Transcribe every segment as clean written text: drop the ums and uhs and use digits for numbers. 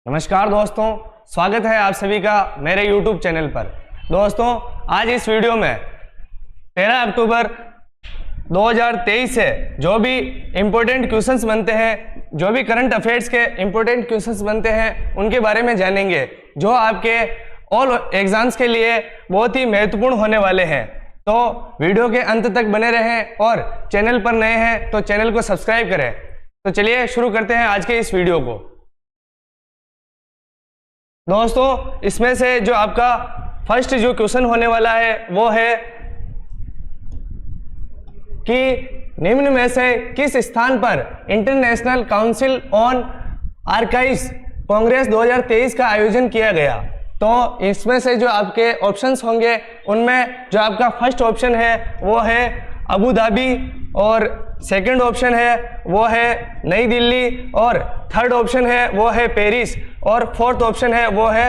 नमस्कार दोस्तों, स्वागत है आप सभी का मेरे YouTube चैनल पर। दोस्तों, आज इस वीडियो में 13 अक्टूबर 2023 से जो भी इम्पोर्टेंट क्वेश्चंस बनते हैं, जो भी करंट अफेयर्स के इम्पोर्टेंट क्वेश्चंस बनते हैं, उनके बारे में जानेंगे, जो आपके ऑल एग्जाम्स के लिए बहुत ही महत्वपूर्ण होने वाले हैं। तो वीडियो के अंत तक बने रहें और चैनल पर नए हैं तो चैनल को सब्सक्राइब करें। तो चलिए शुरू करते हैं आज के इस वीडियो को। दोस्तों, इसमें से जो आपका फर्स्ट जो क्वेश्चन होने वाला है वो है कि निम्न में से किस स्थान पर international council on archives Congress 2023 का आयोजन किया गया। तो इसमें से जो आपके ऑप्शंस होंगे उनमें जो आपका फर्स्ट ऑप्शन है वो है अबू धाबी, और सेकंड ऑप्शन है वो है नई दिल्ली, और थर्ड ऑप्शन है वो है पेरिस, और फोर्थ ऑप्शन है वो है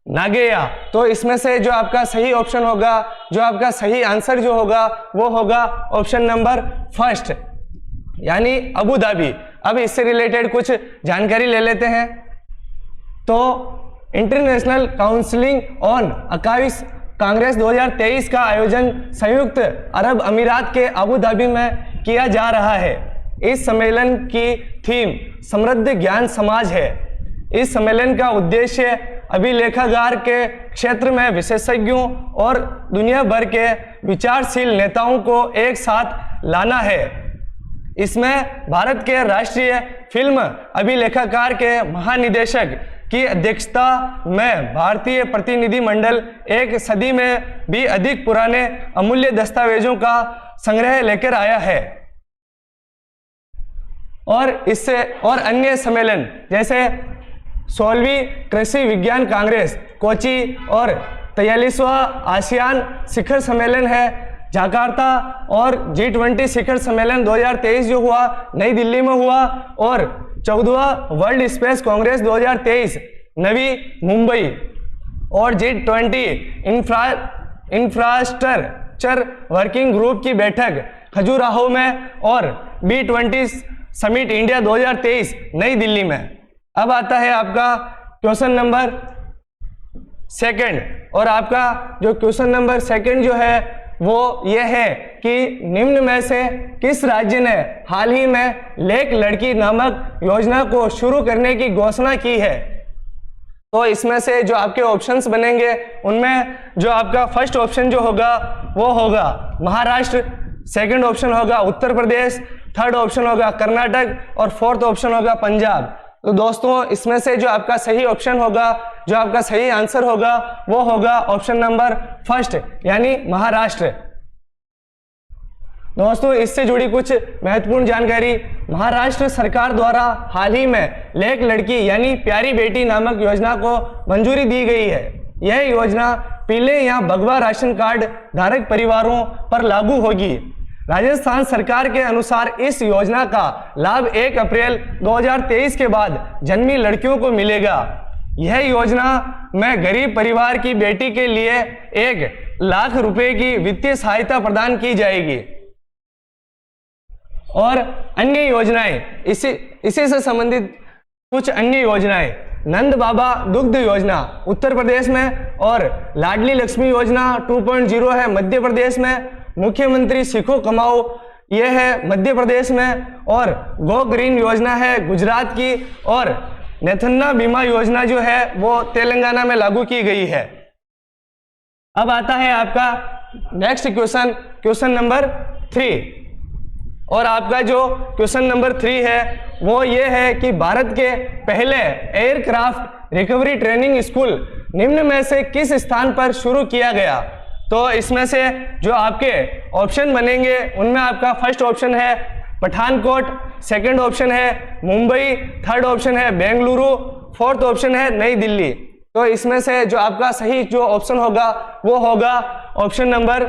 नागोया। तो इसमें से जो आपका सही ऑप्शन होगा, जो आपका सही आंसर जो होगा वो होगा ऑप्शन नंबर फर्स्ट, यानी अबू धाबी। अब इससे रिलेटेड कुछ जानकारी ले लेते हैं। तो international counselling on archives Congress 2023 का आयोजन संयुक्त अरब अमीरात के अबू धाबी में किया जा रहा है। इस सम्मेलन की थीम समृद्ध ज्ञान समाज है। इस सम्मेलन का उद्देश्य अभिलेखागार के क्षेत्र में विशेषज्ञों और दुनिया भर के विचारशील नेताओं को एक साथ लाना है। इसमें भारत के राष्ट्रीय फिल्म अभिलेखागार के महानिदेशक की अध्यक्षता में भारतीय प्रतिनिधिमंडल एक सदी में भी अधिक पुराने अमूल्य दस्तावेजों का संग्रह लेकर आया है। और इससे और अन्य सम्मेलन जैसे 16वीं कृषि विज्ञान कांग्रेस कोची और 43वां आसियान शिखर सम्मेलन है जकार्ता, और G20 शिखर सम्मेलन 2023 जो हुआ नई दिल्ली में हुआ, और 14वां वर्ल्ड स्पेस कांग्रेस 2023 नवी मुंबई, और G20 इंफ्रास्ट्रक्चर वर्किंग ग्रुप की बैठक खजुराहो में, और B20 समिट इंडिया 2023 नई दिल्ली में। अब आता है आपका क्वेश्चन नंबर सेकंड, और आपका जो क्वेश्चन नंबर सेकंड जो है वो ये है कि निम्न में से किस राज्य ने हाल ही में लेक लड़की नामक योजना को शुरू करने की घोषणा की है। तो इसमें से जो आपके ऑप्शंस बनेंगे उनमें जो आपका फर्स्ट ऑप्शन जो होगा वो होगा महाराष्ट्र, सेकंड ऑप्शन होगा उत्तर प्रदेश, थर्ड ऑप्शन होगा कर्नाटक, और फोर्थ ऑप्शन होगा पंजाब। तो दोस्तों, इसमें से जो आपका सही ऑप्शन होगा, जो आपका सही आंसर होगा वो होगा ऑप्शन नंबर फर्स्ट, यानी महाराष्ट्र। दोस्तों, इससे जुड़ी कुछ महत्वपूर्ण जानकारी। महाराष्ट्र सरकार द्वारा हाल ही में लेक लड़की यानी प्यारी बेटी नामक योजना को मंजूरी दी गई है। यह योजना पीले या भगवा राशन कार्ड धारक परिवारों पर लागू होगी। राजस्थान सरकार के अनुसार इस योजना का लाभ 1 अप्रैल 2023 के बाद जन्मी लड़कियों को मिलेगा। यह योजना में गरीब परिवार की बेटी के लिए 1 लाख रुपए की वित्तीय सहायता प्रदान की जाएगी। और अन्य योजनाएं, इसी से संबंधित कुछ अन्य योजनाएं, नंद बाबा दुग्ध योजना उत्तर प्रदेश में, और लाडली लक्ष्मी योजना 2.0 है मध्य प्रदेश में, मुख्यमंत्री सीखो कमाओ यह है मध्य प्रदेश में, और गो ग्रीन योजना है गुजरात की, और नेथन्ना बीमा योजना जो है वो तेलंगाना में लागू की गई है। अब आता है आपका नेक्स्ट क्वेश्चन, क्वेश्चन नंबर 3, और आपका जो क्वेश्चन नंबर 3 है वो ये है कि भारत के पहले एयरक्राफ्ट रिकवरी ट्रेनिंग स्कूल निम्न में से किस स्थान पर शुरू किया गया। तो इसमें से जो आपके ऑप्शन बनेंगे उनमें आपका फर्स्ट ऑप्शन है पठानकोट, सेकंड ऑप्शन है मुंबई, थर्ड ऑप्शन है बेंगलुरु, फोर्थ ऑप्शन है नई दिल्ली। तो इसमें से जो आपका सही जो ऑप्शन होगा वो होगा ऑप्शन नंबर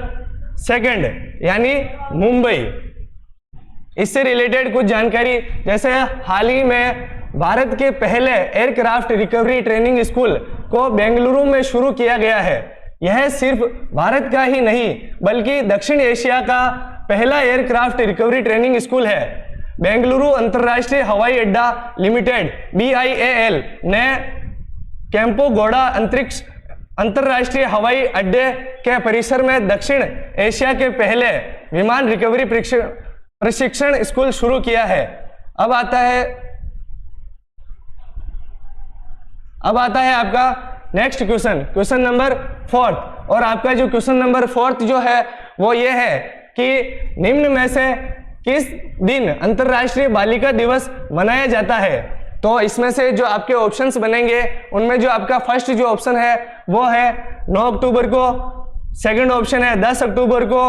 सेकंड, यानी मुंबई। इससे रिलेटेड कुछ जानकारी, जैसे हाल ही में भारत के पहले एयरक्राफ्ट रिकवरी ट्रेनिंग स्कूल को बेंगलुरु में शुरू किया गया है। यह सिर्फ भारत का ही नहीं बल्कि दक्षिण एशिया का पहला एयरक्राफ्ट रिकवरी ट्रेनिंग स्कूल है। बेंगलुरु अंतर्राष्ट्रीय हवाई अड्डा लिमिटेड BIAL ने केम्पोगौड़ा अंतर्राष्ट्रीय हवाई अड्डे के परिसर में दक्षिण एशिया के पहले विमान रिकवरी प्रशिक्षण स्कूल शुरू किया है। अब आता है आपका नेक्स्ट क्वेश्चन नंबर 4। और आपका जो क्वेश्चन नंबर 4 जो है वो ये है कि निम्न में से किस दिन अंतर्राष्ट्रीय बालिका दिवस मनाया जाता है। तो इसमें से जो आपके ऑप्शंस बनेंगे उनमें जो आपका फर्स्ट जो ऑप्शन है वो है 9 अक्टूबर को, सेकंड ऑप्शन है 10 अक्टूबर को,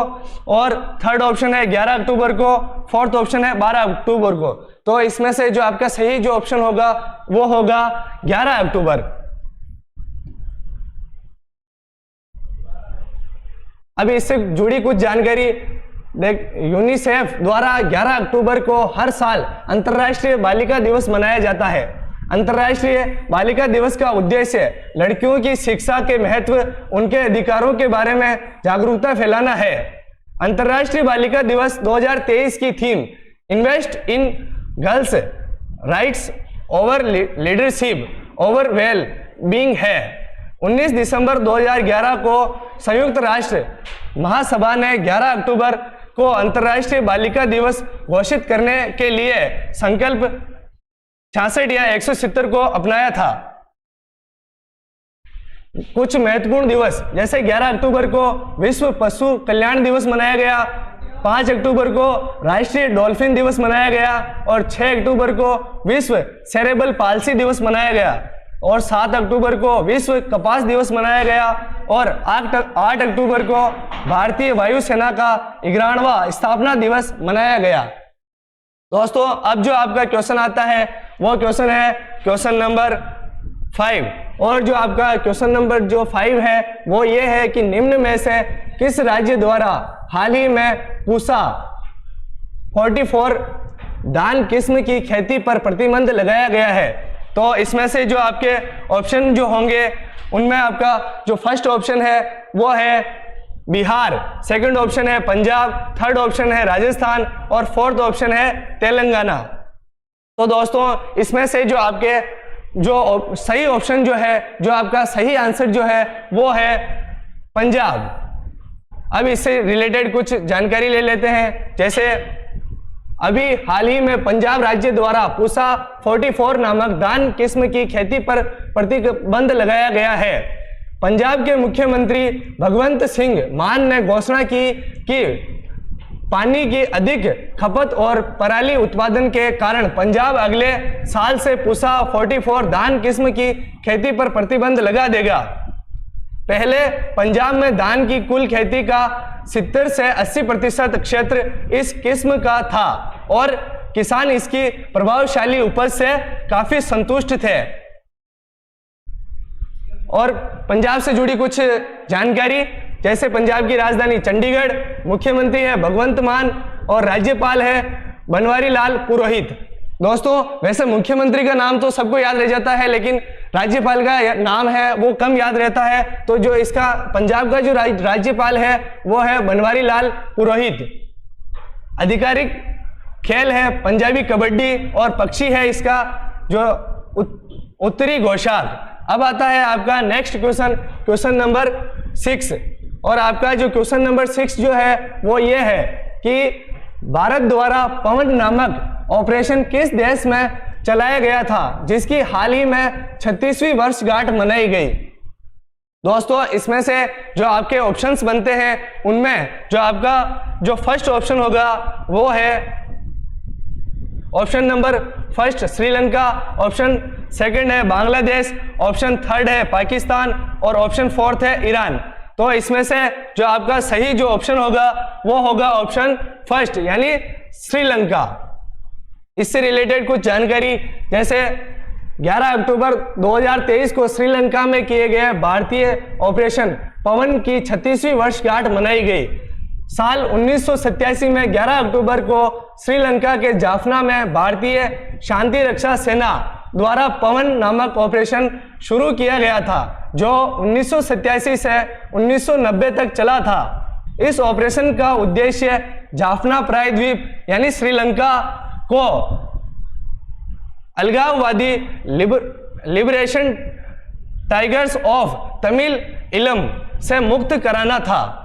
और थर्ड ऑप्शन है 11 अक्टूबर को, फोर्थ ऑप्शन है 12 अक्टूबर को। तो इसमें से जो आपका सही जो ऑप्शन होगा वो होगा 11 अक्टूबर। अभी इससे जुड़ी कुछ जानकारी देख, यूनिसेफ द्वारा 11 अक्टूबर को हर साल अंतर्राष्ट्रीय बालिका दिवस मनाया जाता है। अंतर्राष्ट्रीय बालिका दिवस का उद्देश्य लड़कियों की शिक्षा के महत्व, उनके अधिकारों के बारे में जागरूकता फैलाना है। अंतर्राष्ट्रीय बालिका दिवस 2023 की theme invest in girls rights over leadership over well being है। 19 दिसंबर 2011 को संयुक्त राष्ट्र महासभा ने 11 अक्टूबर को अंतर्राष्ट्रीय बालिका दिवस घोषित करने के लिए संकल्प 66 या 170 को अपनाया था। कुछ महत्वपूर्ण दिवस जैसे 11 अक्टूबर को विश्व पशु कल्याण दिवस मनाया गया, 5 अक्टूबर को राष्ट्रीय डॉल्फिन दिवस मनाया गया, और 6 अक्टूबर को विश्व सेरेब्रल पाल्सी दिवस मनाया गया, और 7 अक्टूबर को विश्व कपास दिवस मनाया गया, और 8 अक्टूबर को भारतीय वायुसेना का 11वां स्थापना दिवस मनाया गया। दोस्तों अब जो आपका क्वेश्चन आता है वो क्वेश्चन है क्वेश्चन नंबर 5। और जो आपका क्वेश्चन नंबर जो 5 है वो ये है कि निम्न में से किस राज्य द्वारा हाल ही में पूसा 44 धान किस्म की खेती पर प्रतिबंध लगाया गया है। तो इसमें से जो आपके ऑप्शन जो होंगे उनमें आपका जो फर्स्ट ऑप्शन है वो है बिहार, सेकंड ऑप्शन है पंजाब, थर्ड ऑप्शन है राजस्थान, और फोर्थ ऑप्शन है तेलंगाना। तो दोस्तों इसमें से जो आपके जो सही ऑप्शन जो है, जो आपका सही आंसर जो है वो है पंजाब। अब इससे रिलेटेड कुछ जानकारी ले लेते हैं। जैसे अभी हाल ही में पंजाब राज्य द्वारा पूसा 44 नामक धान किस्म की खेती पर प्रतिबंध लगाया गया है। पंजाब के मुख्यमंत्री भगवंत सिंह मान ने घोषणा की कि पानी की अधिक खपत और पराली उत्पादन के कारण पंजाब अगले साल से पूसा 44 धान किस्म की खेती पर प्रतिबंध लगा देगा। पहले पंजाब में धान की कुल खेती का 70 से 80% क्षेत्र इस किस्म का था और किसान इसकी प्रभावशाली उपज से काफी संतुष्ट थे। और पंजाब से जुड़ी कुछ जानकारी, जैसे पंजाब की राजधानी चंडीगढ़, मुख्यमंत्री है भगवंत मान और राज्यपाल है बनवारी लाल पुरोहित। दोस्तों वैसे मुख्यमंत्री का नाम तो सबको याद रह जाता है, लेकिन राज्यपाल का नाम है वो कम याद रहता है। तो जो इसका पंजाब का जो राज्यपाल है वो है बनवारी लाल पुरोहित। आधिकारिक खेल है पंजाबी कबड्डी और पक्षी है इसका जो उत्तरी गौशाक। अब आता है आपका नेक्स्ट क्वेश्चन, क्वेश्चन नंबर 6। और आपका जो क्वेश्चन नंबर 6 जो है वो ये है कि भारत द्वारा पवन नामक ऑपरेशन किस देश में चलाया गया था जिसकी हाल ही में 36वीं वर्षगांठ मनाई गई। दोस्तों इसमें से जो आपके ऑप्शंस बनते हैं उनमें जो आपका जो फर्स्ट ऑप्शन होगा वो है option number first Sri Lanka, option second है बांग्लादेश, ऑप्शन थर्ड है पाकिस्तान और ऑप्शन फोर्थ है ईरान। तो इसमें से जो आपका सही जो ऑप्शन होगा वो होगा ऑप्शन फर्स्ट यानी श्रीलंका। इससे रिलेटेड कुछ जानकारी, जैसे 11 अक्टूबर 2023 को श्रीलंका में किए गए भारतीय ऑपरेशन पवन की 36वीं वर्षगांठ मनाई गई। साल 1987 में 11 अक्टूबर को श्रीलंका के जाफना में भारतीय शांति रक्षा सेना द्वारा पवन नामक ऑपरेशन शुरू किया गया था जो 1987 से 1990 तक चला था। इस ऑपरेशन का उद्देश्य जाफना प्रायद्वीप यानी श्रीलंका को अलगाववादी लिबरेशन टाइगर्स ऑफ तमिल इलम से मुक्त कराना था।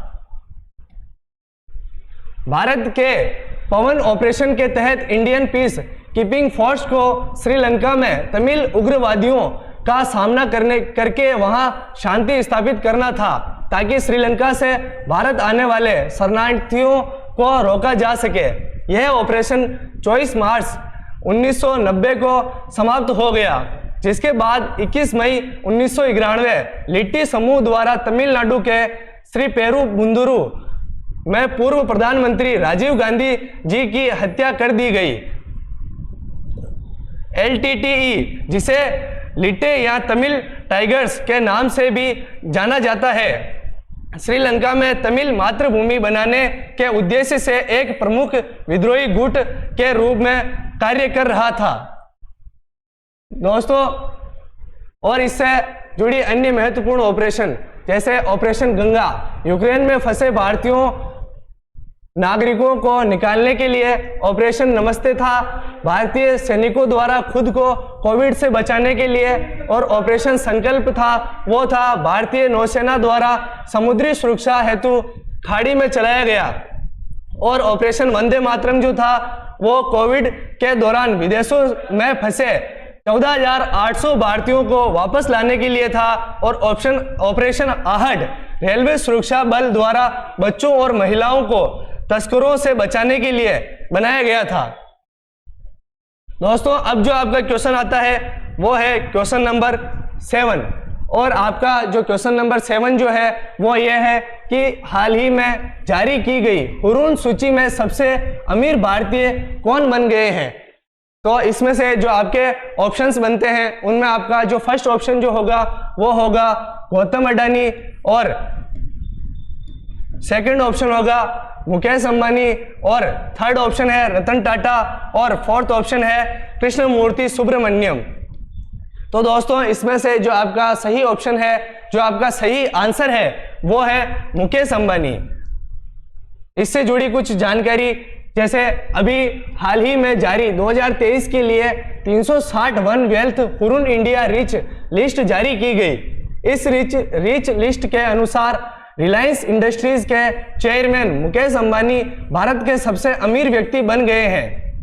भारत के पवन ऑपरेशन के तहत इंडियन पीस कीपिंग फोर्स को श्रीलंका में तमिल उग्रवादियों का सामना करके वहां शांति स्थापित करना था, ताकि श्रीलंका से भारत आने वाले शरणार्थियों को रोका जा सके। यह ऑपरेशन 24 मार्च 1990 को समाप्त हो गया, जिसके बाद 21 मई 1991 लिट्टी समूह द्वारा तमिलनाडु के श्री पेरुबुंदुरु में पूर्व प्रधानमंत्री राजीव गांधी जी की हत्या कर दी गई। LTTE, जिसे लिट्टे या तमिल टाइगर्स के नाम से भी जाना जाता है, श्रीलंका में तमिल मातृभूमि बनाने के उद्देश्य से एक प्रमुख विद्रोही गुट के रूप में कार्य कर रहा था। दोस्तों, और इससे जुड़ी अन्य महत्वपूर्ण ऑपरेशन जैसे ऑपरेशन गंगा, यूक्रेन में फंसे भारतीयों नागरिकों को निकालने के लिए ऑपरेशन नमस्ते था, भारतीय सैनिकों द्वारा खुद को कोविड से बचाने के लिए, और ऑपरेशन संकल्प था, वो था भारतीय नौसेना द्वारा समुद्री सुरक्षा हेतु खाड़ी में चलाया गया, और ऑपरेशन वंदे मातरम जो था वो कोविड के दौरान विदेशों में फंसे 14,800 भारतीयों को वापस लाने के लिए था, और ऑपरेशन आहट रेलवे सुरक्षा बल द्वारा बच्चों और महिलाओं को तस्करों से बचाने के लिए बनाया गया था। दोस्तों, अब जो आपका क्वेश्चन आता है वो है क्वेश्चन नंबर 7, और आपका जो क्वेश्चन नंबर 7 जो है वो ये है कि हाल ही में जारी की गई हुरून सूची में सबसे अमीर भारतीय कौन बन गए हैं। तो इसमें से जो आपके ऑप्शंस बनते हैं उनमें आपका जो फर्स्ट ऑप्शन जो होगा वो होगा गौतम अडानी, और सेकंड ऑप्शन होगा मुकेश अंबानी, और थर्ड ऑप्शन है रतन टाटा, और फोर्थ ऑप्शन है कृष्णमूर्ति सुब्रमण्यम। तो दोस्तों, इसमें से जो आपका सही ऑप्शन है, जो आपका सही आंसर है वो है मुकेश अंबानी। इससे जुड़ी कुछ जानकारी, जैसे अभी हाल ही में जारी 2023 के लिए 360 one wealth Hurun India rich list जारी की गई। इस रिच लिस्ट के अनुसार रिलायंस इंडस्ट्रीज के चेयरमैन मुकेश अंबानी भारत के सबसे अमीर व्यक्ति बन गए हैं।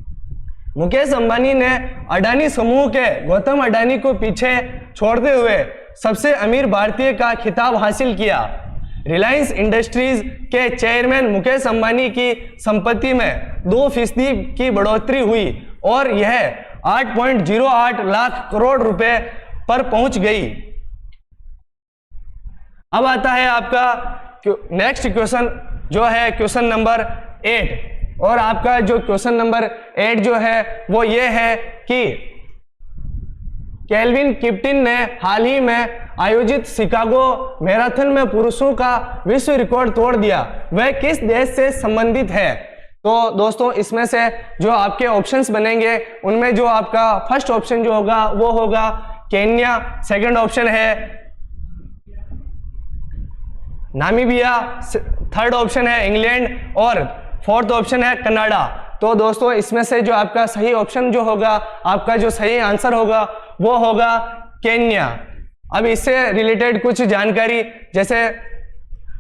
मुकेश अंबानी ने अडानी समूह के गौतम अडानी को पीछे छोड़ते हुए सबसे अमीर भारतीय का खिताब हासिल किया। रिलायंस इंडस्ट्रीज के चेयरमैन मुकेश अंबानी की संपत्ति में 2% की बढ़ोतरी हुई और यह 8.08 लाख करोड़ रुपए पर पहुंच गई। अब आता है आपका नेक्स्ट क्वेश्चन जो है क्वेश्चन नंबर 8, और आपका जो क्वेश्चन नंबर 8 जो है वो ये है कि केल्विन किप्टिन ने हाल ही में आयोजित शिकागो मैराथन में पुरुषों का विश्व रिकॉर्ड तोड़ दिया। वह किस देश से संबंधित है? तो दोस्तों, इसमें से जो आपके ऑप्शंस बनेंगे उनमें जो आपका फर्स्ट ऑप्शन जो होगा वो होगा केन्या, सेकंड ऑप्शन है नामीबिया, थर्ड ऑप्शन है इंग्लैंड, और फोर्थ ऑप्शन है कनाडा। तो दोस्तों, इसमें से जो आपका सही ऑप्शन जो होगा, आपका जो सही आंसर होगा वो होगा केन्या। अब इससे रिलेटेड कुछ जानकारी, जैसे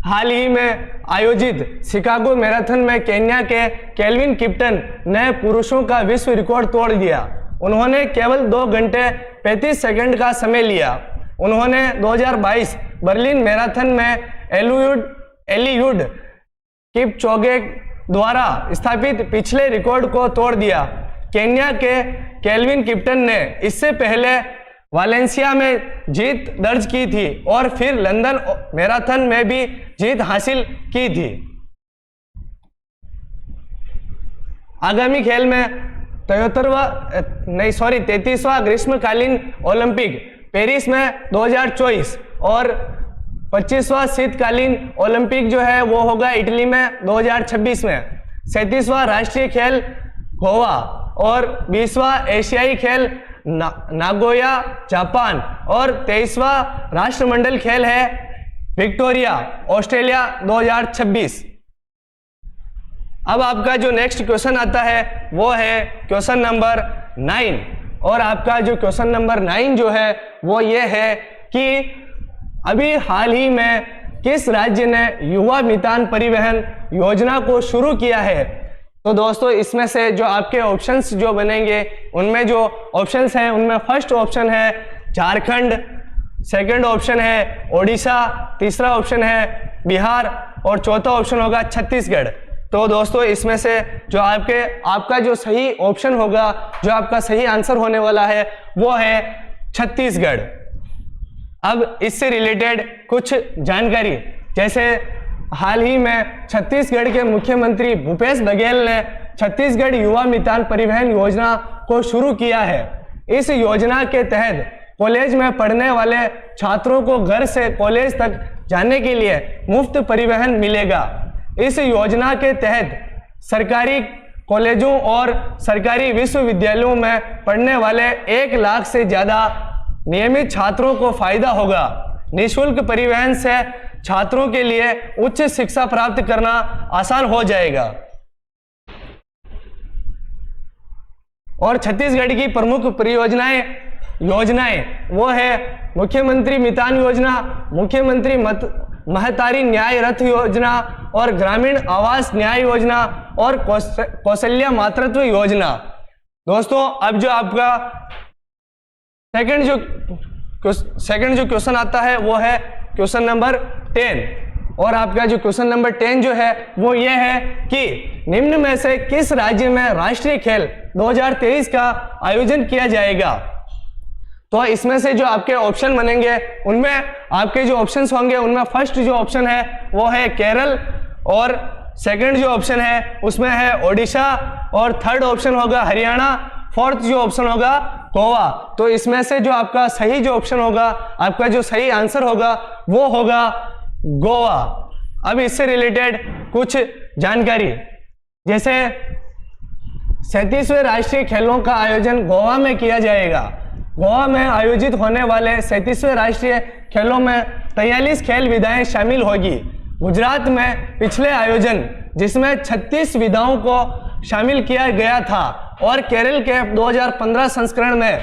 हाल ही में आयोजित शिकागो मैराथन में केन्या के केल्विन किप्टन ने पुरुषों का विश्व रिकॉर्ड तोड़ दिया। उन्होंने केवल 2 घंटे 35 सेकंड का समय लिया। उन्होंने 2022 बर्लिन मैराथन में एलियूड किपचोगे द्वारा स्थापित पिछले रिकॉर्ड को तोड़ दिया। केन्या के केल्विन किप्टन ने इससे पहले वालेंसिया में जीत दर्ज की थी और फिर लंदन मैराथन में भी जीत हासिल की थी। आगामी खेल में 33वां ग्रीष्मकालीन ओलंपिक पेरिस में 2024 और 25वां शीतकालीन ओलंपिक जो है वो होगा इटली में 2026 में। 37वां राष्ट्रीय खेल गोवा और 20वां एशियाई खेल नागोया जापान और 23वां राष्ट्रमंडल खेल है विक्टोरिया ऑस्ट्रेलिया 2026। अब आपका जो नेक्स्ट क्वेश्चन आता है वो है क्वेश्चन नंबर 9। और आपका जो क्वेश्चन नंबर 9 जो है वो ये है कि अभी हाल ही में किस राज्य ने युवा मितान परिवहन योजना को शुरू किया है। तो दोस्तों इसमें से जो आपके ऑप्शंस जो बनेंगे उनमें जो ऑप्शंस हैं उनमें फर्स्ट ऑप्शन है झारखंड, सेकंड ऑप्शन है ओडिशा, तीसरा ऑप्शन है बिहार और चौथा ऑप्शन होगा छत्तीसगढ़। तो दोस्तों इसमें से जो आपका जो सही ऑप्शन होगा, जो आपका सही आंसर होने वाला है वो है छत्तीसगढ़। अब इससे रिलेटेड कुछ जानकारी, जैसे हाल ही में छत्तीसगढ़ के मुख्यमंत्री भूपेश बघेल ने छत्तीसगढ़ युवा मितान परिवहन योजना को शुरू किया है। इस योजना के तहत कॉलेज में पढ़ने वाले छात्रों को घर से कॉलेज तक जाने के लिए मुफ्त परिवहन मिलेगा। इस योजना के तहत सरकारी कॉलेजों और सरकारी विश्वविद्यालयों में पढ़ने वाले 1 लाख से ज्यादा नियमित छात्रों को फायदा होगा। निःशुल्क परिवहन से छात्रों के लिए उच्च शिक्षा प्राप्त करना आसान हो जाएगा। और छत्तीसगढ़ की प्रमुख योजनाएं वो है मुख्यमंत्री मितान योजना, मुख्यमंत्री महतारी न्याय रथ योजना और ग्रामीण आवास न्याय योजना और कौशल्या मातृत्व योजना। दोस्तों अब जो आपका सेकंड जो क्वेश्चन आता है वो है क्वेश्चन नंबर 10। और आपका जो क्वेश्चन नंबर 10 जो है वो ये है कि निम्न में से किस राज्य में राष्ट्रीय खेल 2023 का आयोजन किया जाएगा। तो इसमें से जो आपके ऑप्शन बनेंगे उनमें आपके जो ऑप्शंस होंगे उनमें फर्स्ट जो ऑप्शन है वो है केरल और सेकंड जो ऑप्शन है उसमें है ओडिशा और थर्ड ऑप्शन होगा हरियाणा, फोर्थ जो ऑप्शन होगा गोवा। तो इसमें से जो आपका सही जो ऑप्शन होगा, आपका जो सही आंसर होगा वो होगा गोवा। अब इससे रिलेटेड कुछ जानकारी, जैसे 37वें राष्ट्रीय खेलों का आयोजन गोवा में किया जाएगा। गोवा में आयोजित होने वाले 37वें राष्ट्रीय खेलों में 43 खेल विधाएं शामिल होगी। गुजरात में पिछले आयोजन जिसमें 36 विधाओं को शामिल किया गया था और केरल के 2015 संस्करण में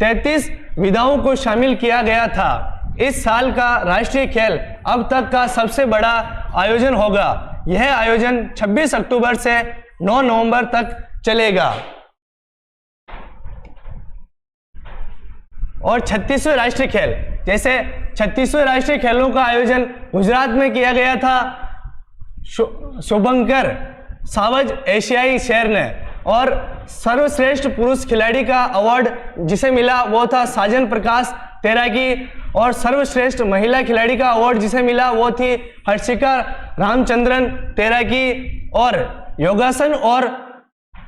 33 विधाओं को शामिल किया गया था। इस साल का राष्ट्रीय खेल अब तक का सबसे बड़ा आयोजन होगा। यह आयोजन 26 अक्टूबर से 9 नवंबर तक चलेगा। और 36वें राष्ट्रीय खेल, जैसे 36वें राष्ट्रीय खेलों का आयोजन गुजरात में किया गया था। शुभंकर सावज एशियाई शहर ने, और सर्वश्रेष्ठ पुरुष खिलाड़ी का अवार्ड जिसे मिला वो था साजन प्रकाश तैराकी, और सर्वश्रेष्ठ महिला खिलाड़ी का अवार्ड जिसे मिला वो थी हर्षिका रामचंद्रन तैराकी। और योगासन और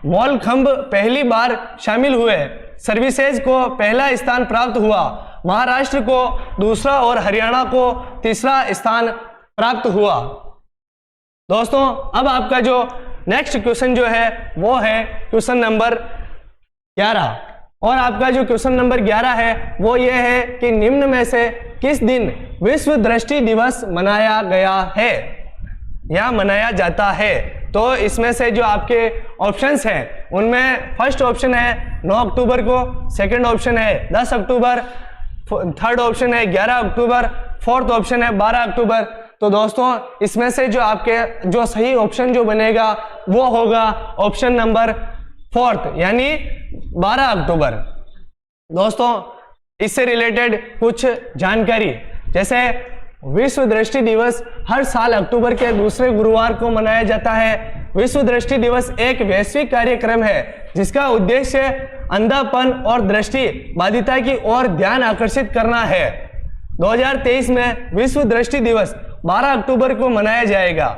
मौलखंब पहली बार शामिल हुए। सर्विसेज को पहला स्थान प्राप्त हुआ, महाराष्ट्र को दूसरा और हरियाणा को तीसरा स्थान प्राप्त हुआ। दोस्तों अब आपका जो नेक्स्ट क्वेश्चन जो है वो है क्वेश्चन नंबर 11। और आपका जो क्वेश्चन नंबर 11 है वो ये है कि निम्न में से किस दिन विश्व दृष्टि दिवस मनाया गया है या मनाया जाता है। तो इसमें से जो आपके ऑप्शंस हैं उनमें फर्स्ट ऑप्शन है 9 अक्टूबर को, सेकंड ऑप्शन है 10 अक्टूबर, थर्ड ऑप्शन है 11 अक्टूबर, फोर्थ ऑप्शन है 12 अक्टूबर। तो दोस्तों इसमें से जो आपके जो सही ऑप्शन जो बनेगा वो होगा ऑप्शन नंबर 4 यानी 12 अक्टूबर। दोस्तों इससे रिलेटेड कुछ जानकारी, जैसे विश्व दृष्टि दिवस हर साल अक्टूबर के दूसरे गुरुवार को मनाया जाता है। विश्व दृष्टि दिवस एक वैश्विक कार्यक्रम है जिसका उद्देश्य अंधापन और दृष्टि बाधिता की ओर ध्यान आकर्षित करना है। 2023 में विश्व दृष्टि दिवस 12 अक्टूबर को मनाया जाएगा।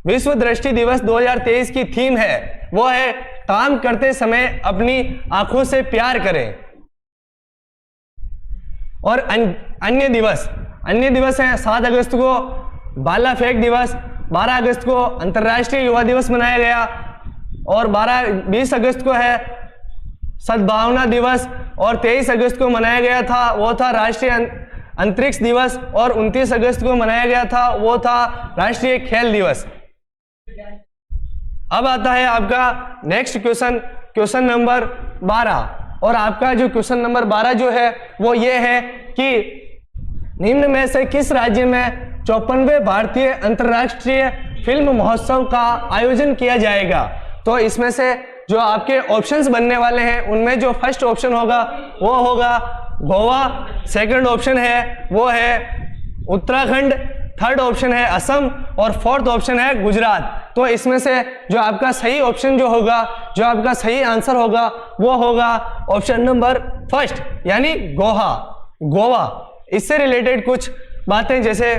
विश्व दृष्टि दिवस 2023 की थीम है वो है काम करते समय अपनी आंखों से प्यार करें। और अन्य दिवस हैं 7 अगस्त को भाला फेंक दिवस, 12 अगस्त को अंतर्राष्ट्रीय युवा दिवस मनाया गया, और 20 अगस्त को है सद्भावना दिवस, और 23 अगस्त को मनाया गया था वो था राष्ट्रीय अंतरिक्ष दिवस, और 29 अगस्त को मनाया गया था वो था राष्ट्रीय खेल दिवस। अब आता है आपका नेक्स्ट क्वेश्चन, क्वेश्चन नंबर 12। और आपका जो क्वेश्चन नंबर 12 जो है वो ये है कि निम्न में से किस राज्य में 54वें भारतीय अंतर्राष्ट्रीय फिल्म महोत्सव का आयोजन किया जाएगा। तो इसमें से जो आपके ऑप्शंस बनने वाले हैं उनमें जो फर्स्ट ऑप्शन होगा वो होगा गोवा, सेकंड ऑप्शन है वो है उत्तराखंड, थर्ड ऑप्शन है असम और फोर्थ ऑप्शन है गुजरात। तो इसमें से जो आपका सही ऑप्शन जो होगा, जो आपका सही आंसर होगा वो होगा ऑप्शन नंबर फर्स्ट, यानी गोवा। इससे रिलेटेड कुछ बातें, जैसे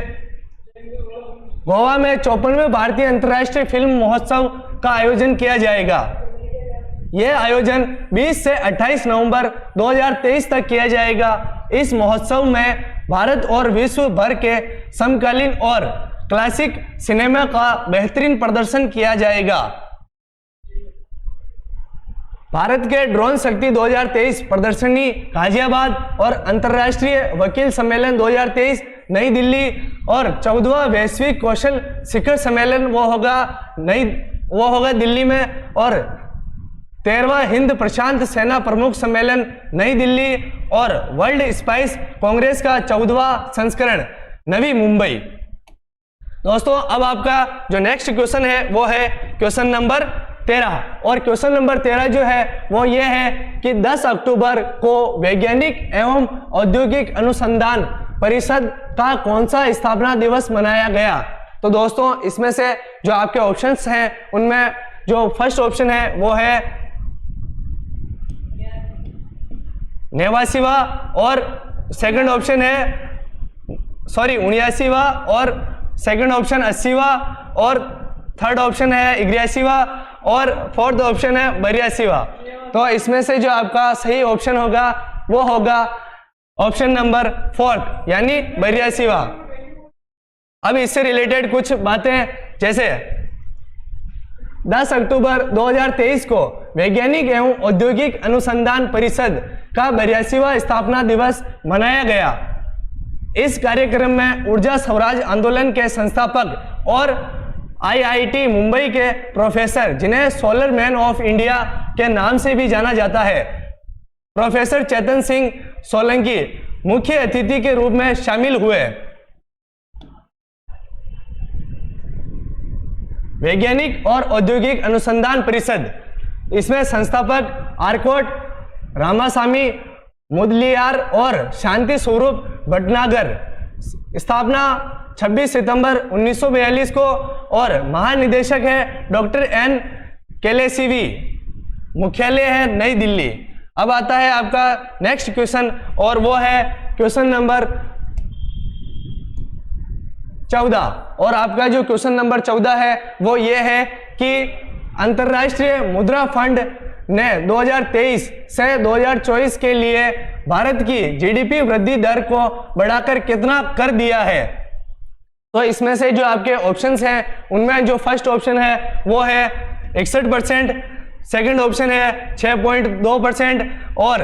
गोवा में 54वें भारतीय अंतर्राष्ट्रीय फिल्म महोत्सव का आयोजन किया जाएगा। यह आयोजन 20 से 28 नवंबर 2023 तक किया जाएगा। इस महोत्सव में भारत और विश्व भर के समकालीन और क्लासिक सिनेमा का बेहतरीन प्रदर्शन किया जाएगा। भारत के ड्रोन शक्ति 2023 प्रदर्शनी गाजियाबाद और अंतर्राष्ट्रीय वकील सम्मेलन 2023 नई दिल्ली और 14वां वैश्विक कौशल शिखर सम्मेलन वो होगा दिल्ली में, और 13वां हिंद प्रशांत सेना प्रमुख सम्मेलन नई दिल्ली और वर्ल्ड स्पाइस कांग्रेस का 14वां संस्करण नवी मुंबई। दोस्तों अब आपका जो नेक्स्ट क्वेश्चन है वो है क्वेश्चन नंबर 13। और क्वेश्चन नंबर 13 जो है वो ये है कि 10 अक्टूबर को वैज्ञानिक एवं औद्योगिक अनुसंधान परिषद का कौन सा स्थापना दिवस मनाया गया। तो दोस्तों इसमें से जो आपके ऑप्शंस हैं उनमें जो फर्स्ट ऑप्शन है वो है 89वां और सेकंड ऑप्शन है 79वां और सेकंड ऑप्शन 80वां और थर्ड ऑप्शन है 81वां और फोर्थ ऑप्शन है 82वां। तो इसमें से जो आपका सही ऑप्शन होगा वो होगा ऑप्शन नंबर फोर्थ, यानी 82वां। अब इससे रिलेटेड कुछ बातें, जैसे 10 अक्टूबर 2023 को वैज्ञानिक एवं औद्योगिक अनुसंधान परिषद का 82वां स्थापना दिवस मनाया गया। इस कार्यक्रम में ऊर्जा स्वराज आंदोलन के संस्थापक और IIT मुंबई के प्रोफेसर, जिन्हें सोलर मैन ऑफ इंडिया के नाम से भी जाना जाता है, प्रोफेसर चेतन सिंह सोलंकी मुख्य अतिथि के रूप में शामिल हुए। वैज्ञानिक और औद्योगिक अनुसंधान परिषद, इसमें संस्थापक आर्कोट रामासामी मुदलियार और शांति स्वरूप भटनागर। स्थापना 26 सितंबर 1942 को और महानिदेशक है डॉक्टर N केलेसीवी। मुख्यालय है नई दिल्ली। अब आता है आपका नेक्स्ट क्वेश्चन और वो है क्वेश्चन नंबर 14। और आपका जो क्वेश्चन नंबर 14 है वो ये है कि अंतर्राष्ट्रीय मुद्रा फंड ने 2023 से 2024 के लिए भारत की जीडीपी वृद्धि दर को बढ़ाकर कितना कर दिया है। तो इसमें से जो आपके ऑप्शंस हैं उनमें जो फर्स्ट ऑप्शन है वो है 61%, सेकंड ऑप्शन है 6.2% और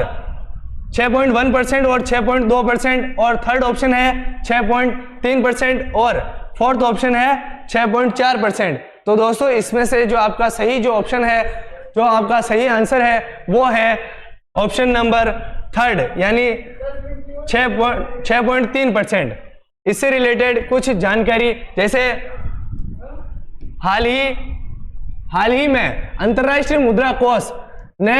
6.1% और 6.2% और थर्ड ऑप्शन है 6.3% और फोर्थ ऑप्शन है 6.4%। तो दोस्तों इसमें से जो आपका सही जो ऑप्शन है, जो आपका सही आंसर है वो है ऑप्शन नंबर थर्ड, यानी 6.3%। इससे रिलेटेड कुछ जानकारी, जैसे हाल ही में अंतर्राष्ट्रीय मुद्रा कोष ने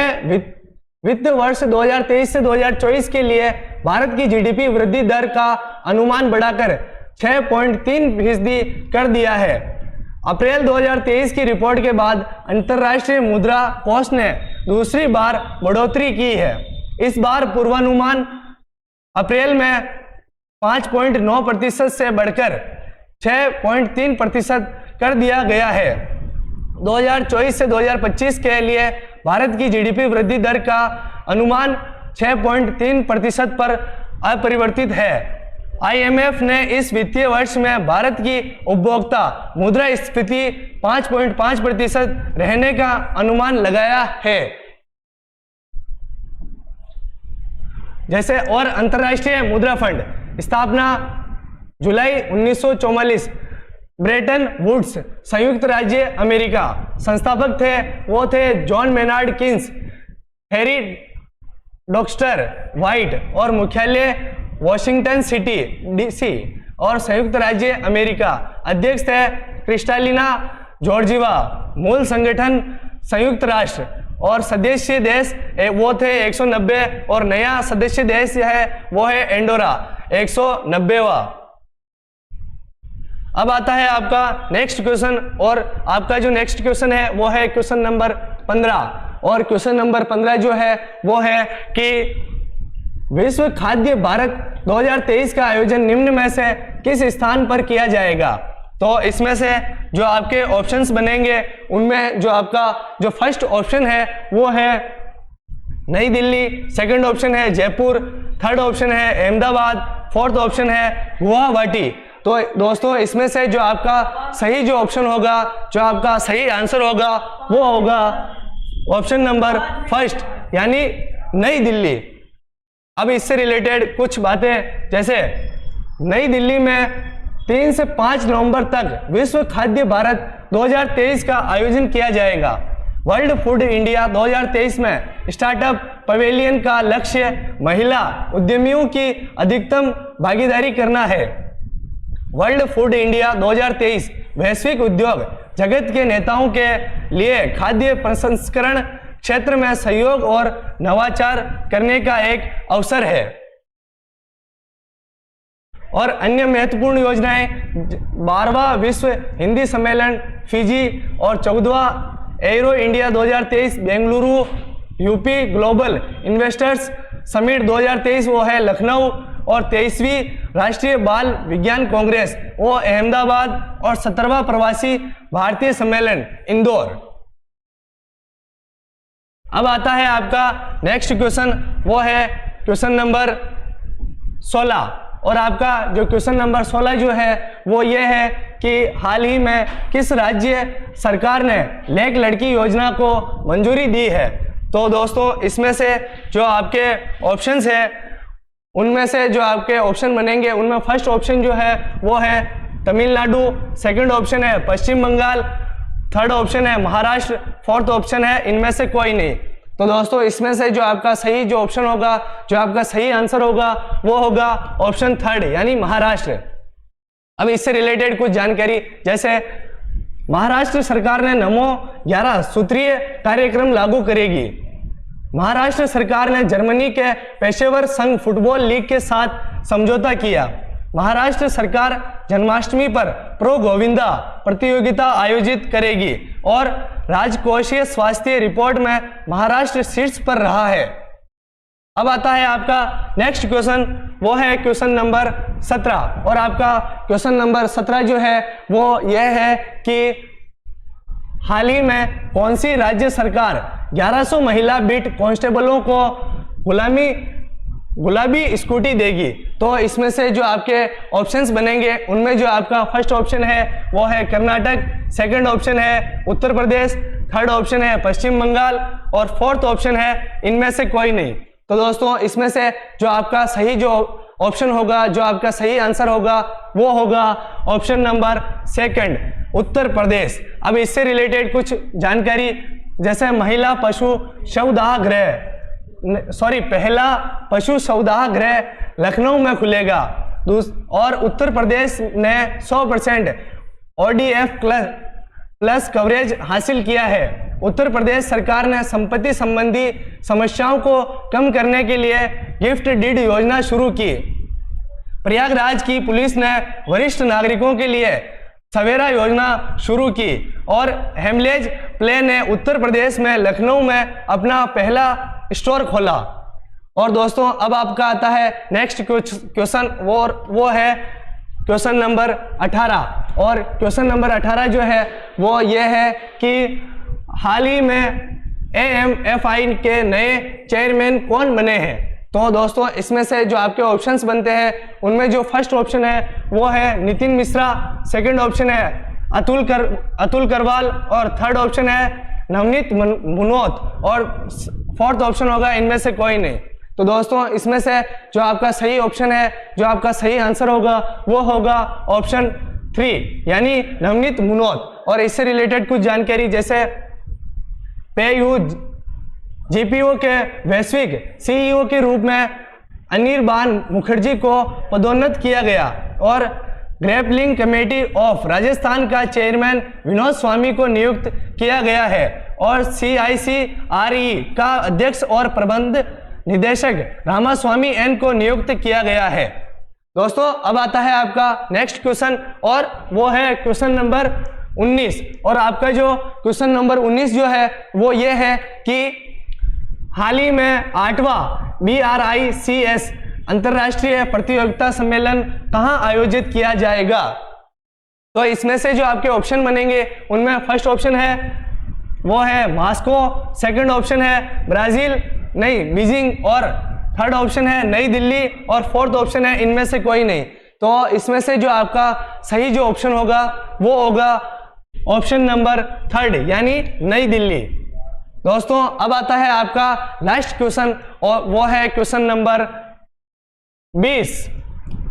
वित्त वर्ष 2023 से 2024 के लिए भारत की जीडीपी वृद्धि दर का अनुमान बढ़ाकर 6.3% कर दिया है। अप्रैल 2023 की रिपोर्ट के बाद अंतर्राष्ट्रीय मुद्रा कोष ने दूसरी बार बढ़ोतरी की है। इस बार पूर्वानुमान अप्रैल में 5.9% से बढ़कर 6.3% कर दिया गया है। 2024 से 2025 के लिए भारत की जीडीपी वृद्धि दर का अनुमान 6.3% पर अपरिवर्तित है। IMF ने इस वित्तीय वर्ष में भारत की उपभोक्ता मुद्रास्फीति 5.5% रहने का अनुमान लगाया है। जैसे और अंतर्राष्ट्रीय मुद्रा फंड स्थापना जुलाई 1944 ब्रेटन वुड्स, संयुक्त राज्य अमेरिका। संस्थापक थे वो थे John Maynard Keynes, Harry Dexter White और मुख्यालय वॉशिंगटन सिटी डीसी और संयुक्त राज्य अमेरिका। अध्यक्ष थे क्रिस्टालिना जॉर्जीवा। मूल संगठन संयुक्त राष्ट्र और सदस्य देश वो थे 190 और नया सदस्य देश है वो है एंडोरा 190वां। अब आता है आपका नेक्स्ट क्वेश्चन और आपका जो नेक्स्ट क्वेश्चन है वो है क्वेश्चन नंबर 15 और क्वेश्चन नंबर 15 जो है वो है कि विश्व खाद्य भारत 2023 का आयोजन निम्न में से किस स्थान पर किया जाएगा। तो इसमें से जो आपके ऑप्शंस बनेंगे उनमें जो आपका जो फर्स्ट ऑप्शन है वो है नई दिल्ली, सेकंड ऑप्शन है जयपुर, थर्ड ऑप्शन है अहमदाबाद, फोर्थ ऑप्शन है गुवाहाटी। तो दोस्तों इसमें से जो आपका सही जो ऑप्शन होगा, जो आपका सही आंसर होगा वो होगा ऑप्शन नंबर फर्स्ट यानी नई दिल्ली। अब इससे रिलेटेड कुछ बातें, जैसे नई दिल्ली में 3 से 5 नवंबर तक विश्व खाद्य भारत 2023 का आयोजन किया जाएगा। वर्ल्ड फूड इंडिया 2023 में स्टार्टअप पवेलियन का लक्ष्य महिला उद्यमियों की अधिकतम भागीदारी करना है। वर्ल्ड फूड इंडिया 2023 वैश्विक उद्योग जगत के नेताओं के लिए खाद्य प्रसंस्करण क्षेत्र में सहयोग और नवाचार करने का एक अवसर है। और अन्य महत्वपूर्ण योजनाएं 12वां विश्व हिंदी सम्मेलन फिजी और 14वां Aero India 2023 Bengaluru, UP global investors summit 2023 वो है लखनऊ और 23वीं राष्ट्रीय बाल विज्ञान कांग्रेस वो अहमदाबाद और 17वां प्रवासी भारतीय सम्मेलन इंदौर। अब आता है आपका नेक्स्ट क्वेश्चन वो है क्वेश्चन नंबर 16 और आपका जो क्वेश्चन नंबर 16 जो है वो ये है कि हाल ही में किस राज्य सरकार ने लेक लड़की योजना को मंजूरी दी है। तो दोस्तों इसमें से जो आपके ऑप्शंस है उनमें से जो आपके ऑप्शन बनेंगे उनमें फर्स्ट ऑप्शन जो है वो है तमिलनाडु, सेकंड ऑप्शन है पश्चिम बंगाल, थर्ड ऑप्शन है महाराष्ट्र, फोर्थ ऑप्शन है इनमें से कोई नहीं। तो दोस्तों इसमें से जो आपका सही जो ऑप्शन होगा, जो आपका सही आंसर होगा वो होगा ऑप्शन थर्ड यानी महाराष्ट्र। अब इससे रिलेटेड कुछ जानकारी, जैसे महाराष्ट्र सरकार ने नमो 11 सूत्रीय कार्यक्रम लागू करेगी। महाराष्ट्र सरकार ने जर्मनी के पेशेवर संघ फुटबॉल लीग के साथ समझौता किया। महाराष्ट्र सरकार जन्माष्टमी पर प्रो गोविंदा प्रतियोगिता आयोजित करेगी और राजकोषीय स्वास्थ्य रिपोर्ट में महाराष्ट्र शीर्ष पर रहा है। अब आता है आपका नेक्स्ट क्वेश्चन वो है क्वेश्चन नंबर 17 और आपका क्वेश्चन नंबर 17 जो है वो यह है कि हाल ही में कौन सी राज्य सरकार 1100 महिला बीट कांस्टेबलों को गुलाबी स्कूटी देगी। तो इसमें से जो आपके ऑप्शंस बनेंगे उनमें जो आपका फर्स्ट ऑप्शन है वो है कर्नाटक, सेकंड ऑप्शन है उत्तर प्रदेश, थर्ड ऑप्शन है पश्चिम बंगाल और फोर्थ ऑप्शन है इनमें से कोई नहीं। तो दोस्तों इसमें से जो आपका सही जो ऑप्शन होगा, जो आपका सही आंसर होगा वो होगा option number second Uttar Pradesh. अब इससे रिलेटेड कुछ जानकारी, जैसे महिला पशु शवदाह गृह पहला पशु शवदाह गृह लखनऊ में खुलेगा और उत्तर प्रदेश ने 100% ODF प्लस कवरेज हासिल किया है। उत्तर प्रदेश सरकार ने संपत्ति संबंधी समस्याओं को कम करने के लिए गिफ्ट डीड योजना शुरू की। प्रयागराज की पुलिस ने वरिष्ठ नागरिकों के लिए सवेरा योजना शुरू की और हेमलेज प्ले ने उत्तर प्रदेश में लखनऊ में अपना पहला स्टोर खोला। और दोस्तों अब आपका आता है नेक्स्ट क्वेश्चन वो है क्वेश्चन नंबर 18 और क्वेश्चन नंबर 18 जो है वो ये है कि हाल ही में AMFI के नए चेयरमैन कौन बने हैं। तो दोस्तों इसमें से जो आपके ऑप्शंस बनते हैं उनमें जो फर्स्ट ऑप्शन है वो है नितिन मिश्रा, सेकंड ऑप्शन है अतुल करवाल और थर्ड ऑप्शन है नवनीत मुनोत और फोर्थ ऑप्शन होगा इनमें से कोई नहीं। तो दोस्तों इसमें से जो आपका सही ऑप्शन है, जो आपका सही आंसर होगा वो होगा ऑप्शन 3 यानी नवनीत मुनोत। और इससे रिलेटेड कुछ जानकारी जैसे पेयू जीपीओ के वैश्विक सीईओ के रूप में अनिर्बान मुखर्जी को पदोन्नत किया गया और ग्रैपलिंग कमेटी ऑफ राजस्थान का चेयरमैन विनोद स्वामी को नियुक्त किया गया है और CICRE का अध्यक्ष और प्रबंध निदेशक रामास्वामी एन को नियुक्त किया गया है। दोस्तों अब आता है आपका नेक्स्ट क्वेश्चन और वो है क्वेश्चन नंबर 19। और आपका जो क्वेश्चन नंबर 19 जो है वो ये है कि हाल ही में 8वां BRICS अंतरराष्ट्रीय प्रतियोगिता सम्मेलन कहां आयोजित किया जाएगा। तो इसमें से जो आपके ऑप्शन बनेंगे उनमें फर्स्ट ऑप्शन है वो है मॉस्को, सेकंड ऑप्शन है बीजिंग और थर्ड ऑप्शन है नई दिल्ली और फोर्थ ऑप्शन है इनमें से कोई नहीं। तो इसमें से जो आपका सही जो ऑप्शन होगा वो होगा ऑप्शन नंबर 3 यानी नई दिल्ली। दोस्तों अब आता है आपका लास्ट क्वेश्चन और वो है क्वेश्चन नंबर 20।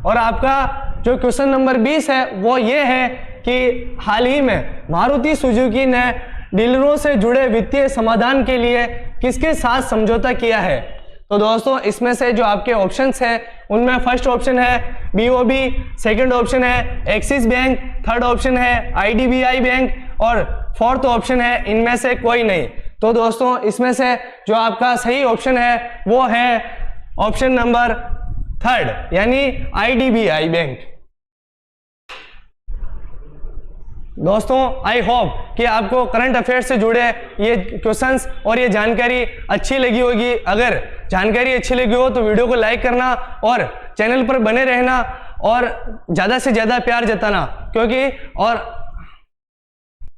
और आपका जो क्वेश्चन नंबर 20 है वो ये है कि हाल ही में मारुति सुजुकी ने डीलरों से जुड़े वित्तीय समाधान के लिए किसके साथ समझौता किया है। तो दोस्तों इसमें से जो आपके ऑप्शंस हैं उनमें फर्स्ट ऑप्शन है BOB, सेकंड ऑप्शन है एक्सिस बैंक, थर्ड ऑप्शन है IDBI बैंक और फोर्थ ऑप्शन है इनमें से कोई नहीं। तो दोस्तों इसमें से जो आपका सही ऑप्शन है वो है ऑप्शन नंबर 3 यानी IDBI बैंक। दोस्तों आई होप कि आपको करंट अफेयर से जुड़े ये क्वेश्चंस और ये जानकारी अच्छी लगी होगी। अगर जानकारी अच्छी लगी हो तो वीडियो को लाइक करना और चैनल पर बने रहना और ज़्यादा से ज़्यादा प्यार जताना, क्योंकि और